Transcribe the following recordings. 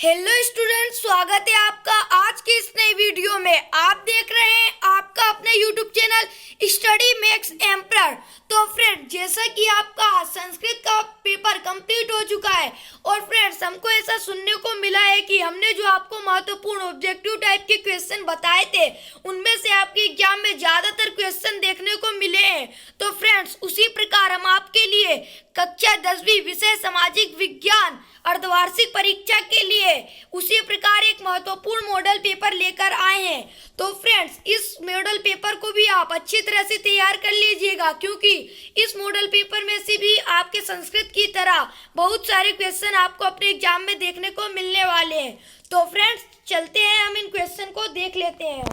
Hello student, स्वागत है आपका आज के इस नए वीडियो में। आप देख रहे हैं आपका अपने YouTube channel study makes emperor. तो फ्रेंड, जैसा कि आपका संस्कृत का पेपर कंप्लीट हो चुका है और फ्रेंड्स हमको ऐसा सुनने को मिला है कि हमने जो आपको महत्वपूर्ण ऑब्जेक्टिव टाइप के क्वेश्चन बताए थे उनमें से आपके एग्जाम में ज्यादातर क्वेश्चन देखने को मिले हैं। तो फ्रेंड्स, उसी प्रकार हम आपके लिए कक्षा 10वीं विषय सामाजिक विज्ञान अर्धवार्षिक परीक्षा के लिए उसी प्रकार एक महत्वपूर्ण मॉडल पेपर लेकर आए हैं। तो फ्रेंड्स, इस मॉडल पेपर को भी आप अच्छी तरह से तैयार कर लीजिएगा, क्योंकि इस मॉडल पेपर में से भी आपके संस्कृत की तरह बहुत सारे क्वेश्चन आपको अपने एग्जाम में देखने को मिलने वाले हैं। तो फ्रेंड्स, चलते हैं, हम इन क्वेश्चन को देख लेते हैं।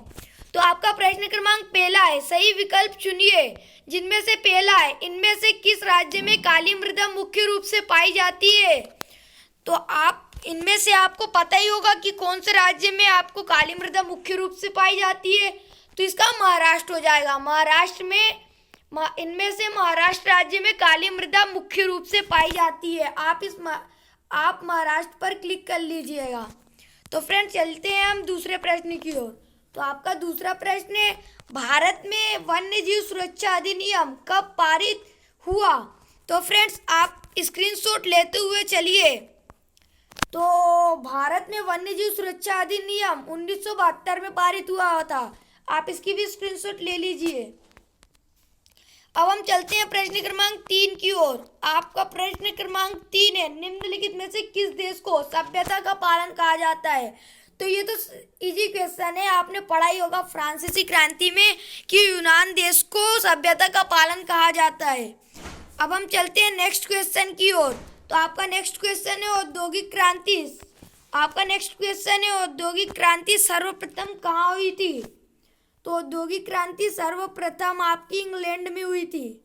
तो आपका प्रश्न क्रमांक पहला है, सही विकल्प चुनिए। जिनमें से पहला है, इनमें से किस राज्य में काली मृदा मुख्य रूप से पाई जाती है? तो आप इनमें से आपको पता ही होगा कि कौन से राज्य में आपको काली मृदा मुख्य रूप से पाई जाती है। तो इसका महाराष्ट्र हो जाएगा। महाराष्ट्र में इनमें से महाराष्ट्र राज्य में काली मृदा मुख्य रूप से पाई जाती है। आप महाराष्ट्र पर क्लिक कर लीजिएगा। तो फ्रेंड्स, चलते हैं हम दूसरे प्रश्न की ओर। तो आपका दूसरा प्रश्न है, भारत में वन्य जीव सुरक्षा अधिनियम कब पारित हुआ? तो फ्रेंड्स, आप स्क्रीनशॉट लेते हुए चलिए। तो भारत में वन्य जीव सुरक्षा अधिनियम 1972 में पारित हुआ था। आप इसकी भी स्क्रीनशॉट ले लीजिए। अब हम चलते हैं प्रश्न क्रमांक 3 की ओर। आपका प्रश्न क्रमांक 3 है, निम्नलिखित में से किस देश को सभ्यता का पालन कहा जाता है? तो ये तो इजी क्वेश्चन है, आपने पढ़ा ही होगा फ्रांसीसी क्रांति में कि यूनान देश को सभ्यता का पालन कहा जाता है। अब हम चलते हैं नेक्स्ट क्वेश्चन की ओर। तो आपका नेक्स्ट क्वेश्चन है औद्योगिक क्रांति। आपका नेक्स्ट क्वेश्चन है औद्योगिक क्रांति सर्वप्रथम कहाँ हुई थी? तो औद्योगिक क्रांति सर्वप्रथम आपकी इंग्लैंड में हुई थी।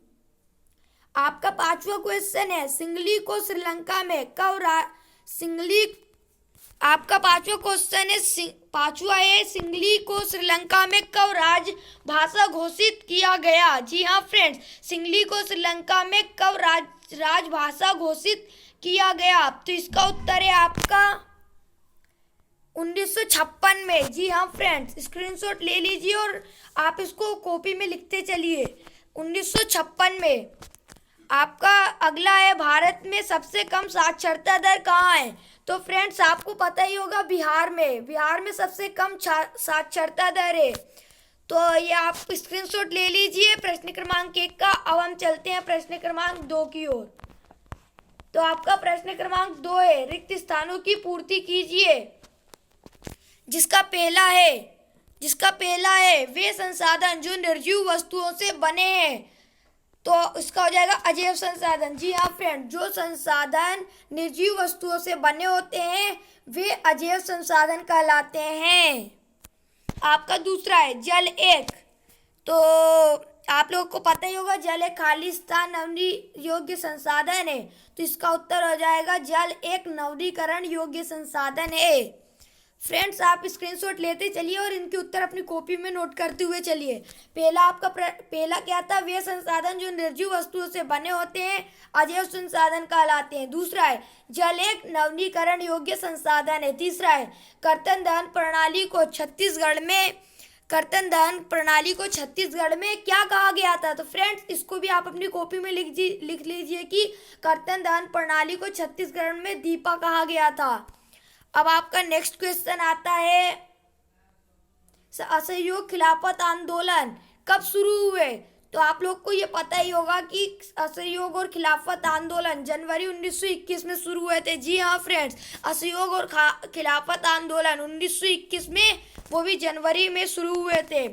आपका पांचवा क्वेश्चन है, सिंगली को श्रीलंका में आपका पांचवा क्वेश्चन है, पांचवा है, सिंगली को श्रीलंका में कब राजभाषा घोषित किया गया? जी हाँ फ्रेंड्स, सिंगली को श्रीलंका में कब राजभाषा घोषित किया गया? तो इसका उत्तर है आपका 1956 में। जी हाँ फ्रेंड्स, स्क्रीनशॉट ले लीजिए और आप इसको कॉपी में लिखते चलिए। 1956 में। आपका अगला है, भारत में सबसे कम साक्षरता दर कहाँ है? तो फ्रेंड्स, आपको पता ही होगा बिहार में सबसे कम साक्षरता दर है। तो ये आप स्क्रीनशॉट ले लीजिए प्रश्न क्रमांक 1 का। अब हम चलते हैं प्रश्न क्रमांक 2 की ओर। तो आपका प्रश्न क्रमांक 2 है, रिक्त स्थानों की पूर्ति कीजिए। जिसका पहला है वे संसाधन जो निर्जीव वस्तुओं से बने हैं। तो इसका हो जाएगा अजैव संसाधन। जी हाँ फ्रेंड, जो संसाधन निर्जीव वस्तुओं से बने होते हैं वे अजैव संसाधन कहलाते हैं। आपका दूसरा है जल एक। तो आप लोगों को पता ही होगा जल एक खालिस्तान नवीनीकरण योग्य संसाधन है। तो इसका उत्तर हो जाएगा जल एक नवीनीकरण योग्य संसाधन है। फ्रेंड्स, आप स्क्रीनशॉट लेते चलिए और इनके उत्तर अपनी कॉपी में नोट करते हुए चलिए। पहला क्या था? वे संसाधन जो निर्जीव वस्तुओं से बने होते हैं अजैव संसाधन कहलाते हैं। दूसरा है जल एक नवीनीकरण योग्य संसाधन है। तीसरा है कर्तन दहन प्रणाली को छत्तीसगढ़ में क्या कहा गया था? तो फ्रेंड्स, इसको भी आप अपनी कॉपी में लिख लीजिए कि कर्तन दहन प्रणाली को छत्तीसगढ़ में दीपा कहा गया था। अब आपका नेक्स्ट क्वेश्चन आता है, असहयोग खिलाफत आंदोलन कब शुरू हुए? तो आप लोग को ये पता ही होगा कि असहयोग और खिलाफत आंदोलन जनवरी 1921 में शुरू हुए थे। जी हाँ फ्रेंड्स, असहयोग और खिलाफत आंदोलन 1921 में, वो भी जनवरी में शुरू हुए थे।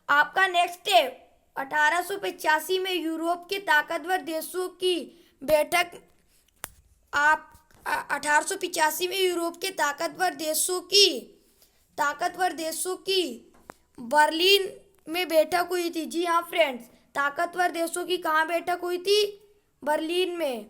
आपका नेक्स्ट है 1885 में यूरोप के ताकतवर देशों की बैठक। 1885 में यूरोप के ताकतवर देशों की बर्लिन में बैठक हुई थी। जी हाँ फ्रेंड्स, ताकतवर देशों की कहाँ बैठक हुई थी? बर्लिन में।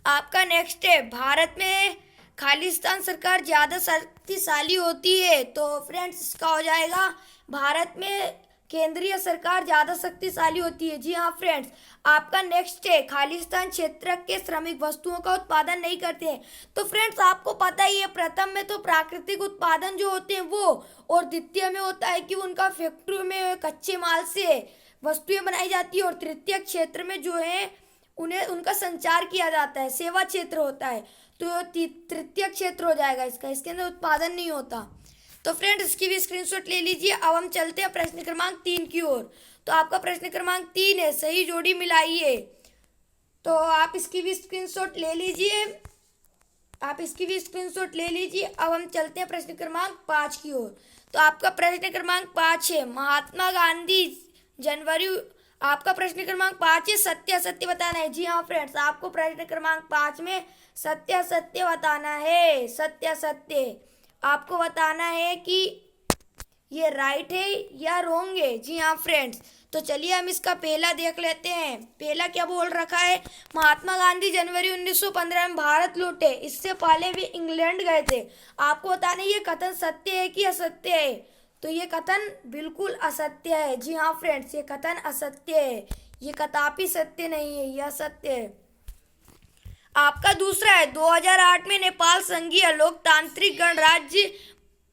आपका नेक्स्ट है, भारत में खालिस्तान सरकार ज्यादा शक्तिशाली होती है। तो फ्रेंड्स, इसका हो जाएगा भारत में केंद्रीय सरकार ज्यादा शक्तिशाली होती है। जी हाँ फ्रेंड्स, आपका नेक्स्ट है खालिस्तान क्षेत्र के श्रमिक वस्तुओं का उत्पादन नहीं करते हैं। तो फ्रेंड्स आपको पता ही है, प्रथम में तो प्राकृतिक उत्पादन जो होते हैं वो, और द्वितीय में होता है कि उनका फैक्ट्री में कच्चे माल से वस्तुएं बनाई जाती है, और तृतीय क्षेत्र में जो है उन्हें उनका संचार किया जाता है, सेवा क्षेत्र होता है। तो तृतीय क्षेत्र हो जाएगा इसका, इसके अंदर उत्पादन नहीं होता। तो फ्रेंड्स इसकी भी स्क्रीनशॉट ले लीजिए। अब हम चलते हैं प्रश्न क्रमांक 3 की ओर। तो आपका प्रश्न क्रमांक 3 है, सही जोड़ी मिलाइए। तो आप इसकी भी स्क्रीनशॉट ले लीजिए, अब हम चलते हैं प्रश्न क्रमांक 5 की ओर। तो आपका प्रश्न क्रमांक 5 है, महात्मा गांधी जनवरी, आपका प्रश्न क्रमांक 5 है, सत्य असत्य बताना है। जी हाँ फ्रेंड्स, आपको प्रश्न क्रमांक 5 में सत्य असत्य बताना है। सत्य असत्य आपको बताना है कि ये राइट है या रॉन्ग है। जी हाँ फ्रेंड्स, तो चलिए हम इसका पहला देख लेते हैं। पहला क्या बोल रखा है, महात्मा गांधी जनवरी 1915 में भारत लौटे, इससे पहले वे इंग्लैंड गए थे। आपको बताना है ये कथन सत्य है कि असत्य है। तो ये कथन बिल्कुल असत्य है। जी हाँ फ्रेंड्स, ये कथन असत्य है, ये कदापि सत्य नहीं है, यह सत्य है। आपका दूसरा है, 2008 में नेपाल संघीय लोकतांत्रिक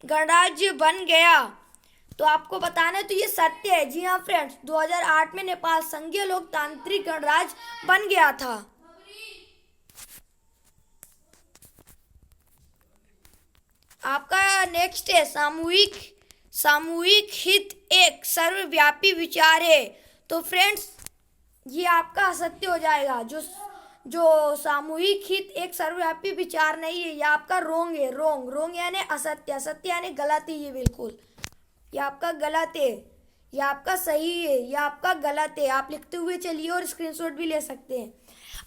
गणराज्य बन गया। तो आपको बताना है तो ये सत्य है। जी हाँ फ्रेंड्स, 2008 में नेपाल संघीय लोकतांत्रिक गणराज्य बन गया था। आपका नेक्स्ट है, सामूहिक हित एक सर्वव्यापी विचार है। तो फ्रेंड्स ये आपका असत्य हो जाएगा। जो सामूहिक हित एक सर्वव्यापी विचार नहीं है, ये आपका रोंग है। रोंग यानी असत्य, असत्य यानी गलत है। ये बिल्कुल, ये आपका गलत है, ये आपका सही है, ये आपका गलत है। आप लिखते हुए चलिए और स्क्रीनशॉट भी ले सकते हैं।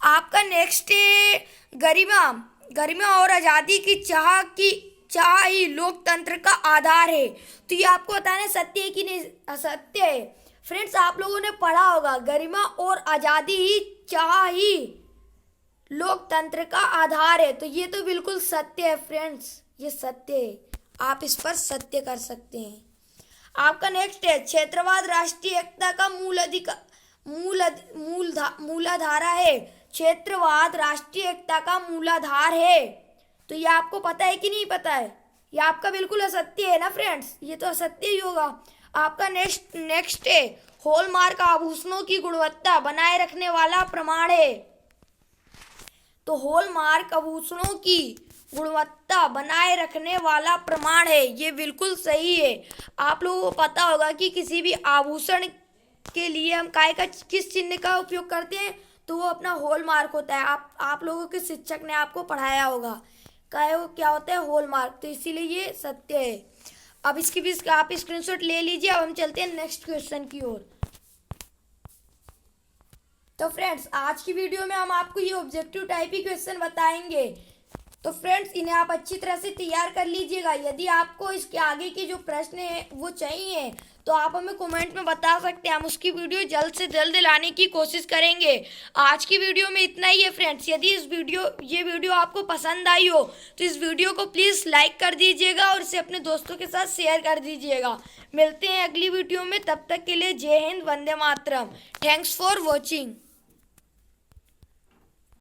आपका नेक्स्ट है, गरिमा और आज़ादी की चाह ही लोकतंत्र का आधार है। तो ये आपको बताना है सत्य है कि नहीं, असत्य है। फ्रेंड्स आप लोगों ने पढ़ा होगा, गरिमा और आज़ादी ही चाह ही लोकतंत्र का आधार है। तो ये तो बिल्कुल सत्य है फ्रेंड्स, ये सत्य है, आप इस पर सत्य कर सकते हैं। आपका नेक्स्ट है, क्षेत्रवाद राष्ट्रीय एकता का मूलाधार है। क्षेत्रवाद राष्ट्रीय एकता का मूलाधार है। तो ये आपको पता है कि नहीं पता है, ये आपका बिल्कुल असत्य है ना फ्रेंड्स, ये तो असत्य ही होगा। आपका नेक्स्ट है, हॉलमार्क आभूषणों की गुणवत्ता बनाए रखने वाला प्रमाण है। तो हॉलमार्क आभूषणों की गुणवत्ता बनाए रखने वाला प्रमाण है, ये बिल्कुल सही है। आप लोगों को पता होगा कि किसी भी आभूषण के लिए हम काय का किस चिन्ह का उपयोग करते हैं, तो वो अपना हॉलमार्क होता है। आप लोगों के शिक्षक ने आपको पढ़ाया होगा क्या होता है, हॉलमार्क। तो इसीलिए ये सत्य है। अब इसकी भी आप स्क्रीनशॉट ले लीजिए। अब हम चलते हैं नेक्स्ट क्वेश्चन की ओर। तो फ्रेंड्स आज की वीडियो में हम आपको ये ऑब्जेक्टिव टाइप ही क्वेश्चन बताएंगे। तो फ्रेंड्स इन्हें आप अच्छी तरह से तैयार कर लीजिएगा। यदि आपको इसके आगे के जो प्रश्न हैं वो चाहिए तो आप हमें कमेंट में बता सकते हैं, हम उसकी वीडियो जल्द से जल्द लाने की कोशिश करेंगे। आज की वीडियो में इतना ही है फ्रेंड्स। यदि ये वीडियो आपको पसंद आई हो तो इस वीडियो को प्लीज़ लाइक कर दीजिएगा और इसे अपने दोस्तों के साथ शेयर कर दीजिएगा। मिलते हैं अगली वीडियो में, तब तक के लिए जय हिंद, वंदे मातरम। Thanks for watching.